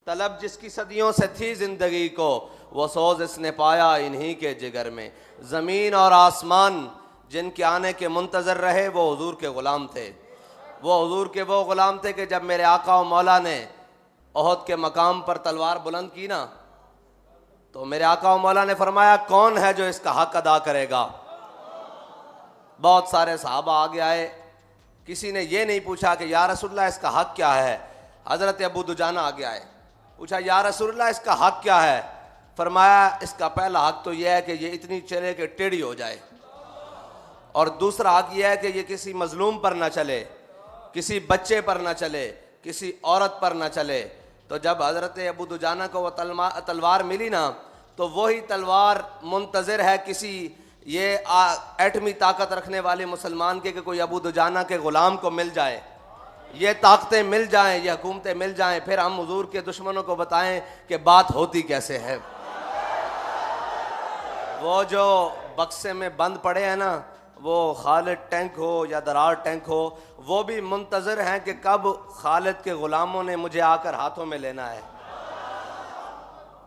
तलब जिसकी सदियों से थी जिंदगी को, वो सोज इसने पाया इन्हीं के जिगर में। ज़मीन और आसमान जिनके आने के मुंतज़र रहे, वो हुजूर के ग़ुलाम थे। वो हुजूर के वो ग़ुलाम थे कि जब मेरे आका और मौला ने ओहद के मकाम पर तलवार बुलंद की ना, तो मेरे आका और मौला ने फरमाया, कौन है जो इसका हक अदा करेगा। बहुत सारे सहाबा आगे आए, किसी ने ये नहीं पूछा कि या रसूलल्लाह इसका हक क्या है। हज़रत अबू दुजाना आगे आए, पूछा या रसूलल्लाह इसका हक क्या है। फरमाया इसका पहला हक तो यह है कि ये इतनी चले कि टेढ़ी हो जाए, और दूसरा हक यह है कि ये किसी मजलूम पर ना चले, किसी बच्चे पर ना चले, किसी औरत पर ना चले। तो जब हज़रत अबू दुजाना को वह तलवार मिली ना, तो वही तलवार मुंतज़िर है किसी ये एटमी ताकत रखने वाले मुसलमान के कि कोई अबू दुजाना के ग़ुलाम को मिल जाए, ये ताकतें मिल जाएं, ये हुकूमतें मिल जाएं, फिर हम हुजूर के दुश्मनों को बताएं कि बात होती कैसे है। वो जो बक्से में बंद पड़े हैं ना, वो खालिद टैंक हो या दरार टैंक हो, वो भी मुंतज़र हैं कि कब खालिद के ग़ुलामों ने मुझे आकर हाथों में लेना है।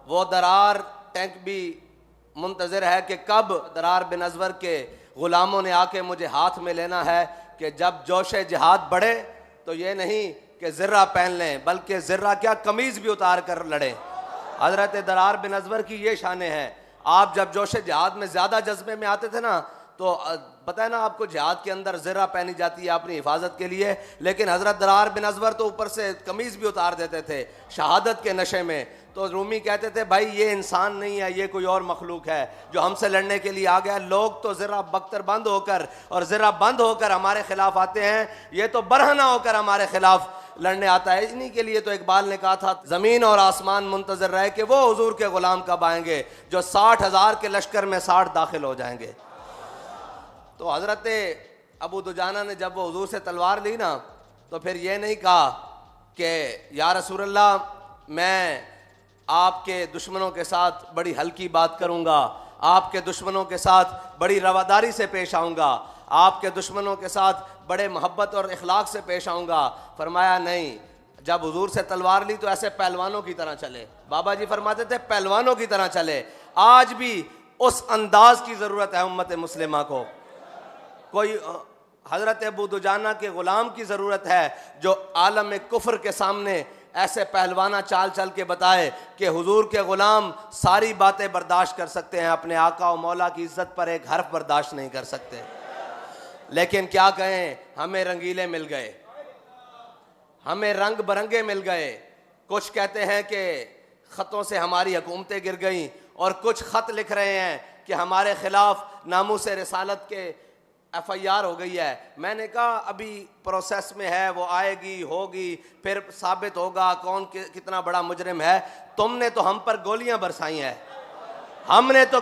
वो दरार टैंक भी मुंतज़र है कि कब दरार बिन अज़वर के ग़ुलामों ने आके मुझे हाथ में लेना है। कि जब जोश जिहाद बढ़े तो ये नहीं कि ज़र्रा पहन लें, बल्कि ज़र्रा क्या कमीज़ भी उतार कर लड़ें। हज़रत दरार बिन अज़वर की ये शाने हैं। आप जब जोश जिहाद में ज़्यादा जज्बे में आते थे ना, तो पता है ना आपको जिहाद के अंदर ज़र्रा पहनी जाती है अपनी हिफाजत के लिए, लेकिन हज़रत दरार बिन अज़वर तो ऊपर से कमीज़ भी उतार देते थे शहादत के नशे में। तो रूमी कहते थे भाई ये इंसान नहीं है, ये कोई और मखलूक है जो हमसे लड़ने के लिए आ गया। लोग तो ज़रा बख्तर बंद होकर और ज़रा बंद होकर हमारे खिलाफ आते हैं, ये तो बरहना होकर हमारे खिलाफ लड़ने आता है। इन्हीं के लिए तो इकबाल ने कहा था, ज़मीन और आसमान मुंतज़र रहे कि वो हुजूर के ग़ुलाम कब आएंगे जो 60,000 के लश्कर में 60 दाखिल हो जाएंगे। तो हज़रत अबू दुजाना ने जब वो हुजूर से तलवार ली ना, तो फिर ये नहीं कहा कि या रसूलल्लाह मैं आपके दुश्मनों के साथ बड़ी हल्की बात करूँगा, आपके दुश्मनों के साथ बड़ी रवादारी से पेश आऊँगा, आपके दुश्मनों के साथ बड़े मोहब्बत और इखलाक से पेश आऊँगा। फरमाया नहीं, जब हुजूर से तलवार ली तो ऐसे पहलवानों की तरह चले। बाबा जी फरमाते थे पहलवानों की तरह चले। आज भी उस अंदाज की ज़रूरत है उम्मत मुस्लिमा को। कोई हज़रत अबू दुजाना के ग़ुलाम की ज़रूरत है जो आलम कुफ्र के सामने ऐसे पहलवाना चाल चल के बताए कि हुजूर के ग़ुलाम सारी बातें बर्दाश्त कर सकते हैं, अपने आका और मौला की इज़्ज़त पर एक हर्फ बर्दाश्त नहीं कर सकते। लेकिन क्या कहें, हमें रंगीले मिल गए, हमें रंग बरंगे मिल गए। कुछ कहते हैं कि ख़तों से हमारी हुकूमतें गिर गईं, और कुछ ख़त लिख रहे हैं कि हमारे ख़िलाफ़ नामूस रिसालत के FIR हो गई है। मैंने कहा अभी प्रोसेस में है, वो आएगी होगी, फिर साबित होगा कौन कितना बड़ा मुजरिम है। तुमने तो हम पर गोलियां बरसाई हैं, हमने तो